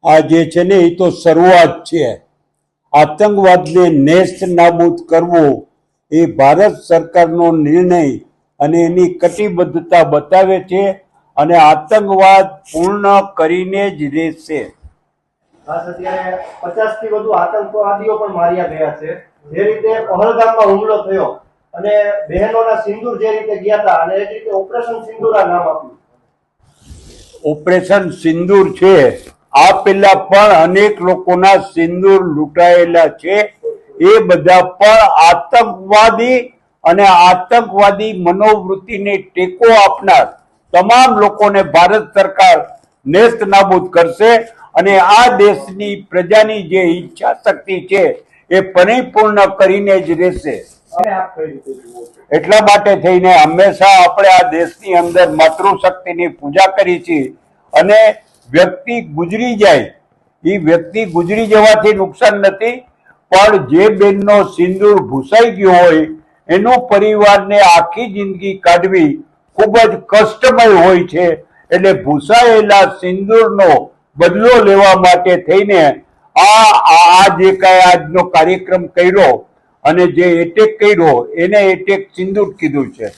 આ જે છે ને એ તો શરૂઆત છે. આતંકવાદને નેસ્ત નાબૂદ કરવો એ ભારત સરકારનો નિર્ણય અને એની કટિબદ્ધતા બતાવે છે અને આતંકવાદ પૂર્ણ કરીને જ રહેશે. ખાસ અત્યારે 50 થી વધુ આતંકવાદીઓ પણ માર્યા ગયા છે. જે રીતે પહલગામમાં હુમલો થયો અને બહેનોના સિંદૂર જે રીતે ગયા હતા અને એ જ રીતે ઓપરેશન સિંદૂરા નામ આપ્યું. ઓપરેશન સિંદૂર છે, આ પહેલા પણ અનેક લોકોના સિંદૂર લૂંટાયેલા છે. એ બધા પણ આતંકવાદી અને આતંકવાદી મનોવૃત્તિને ટેકો આપનાર તમામ લોકોને ભારત સરકાર નેસ્ત નાબૂદ કરશે અને આ દેશની પ્રજાની જે ઈચ્છા શક્તિ છે એ પરિપૂર્ણ કરીને જ રહેશે. એટલા માટે થઈને હંમેશા આપણે આ દેશની અંદર માતૃશક્તિની પૂજા કરી છે અને વ્યક્તિ ગુજરી જાય, એ વ્યક્તિ ગુજરી જવાથી નુકસાન નથી, પણ જે બેનનો સિંદૂર ભૂસાઈ ગયો હોય એનો પરિવારને આખી જિંદગી કાઢવી ખૂબ જ કષ્ટમય હોય છે. એટલે ભૂસાયેલા સિંદૂરનો બદલો લેવા માટે થઈને આ જે કાંઈ આજનો કાર્યક્રમ કર્યો અને જે એટેક કર્યો એને એટેક સિંદૂર કીધું છે.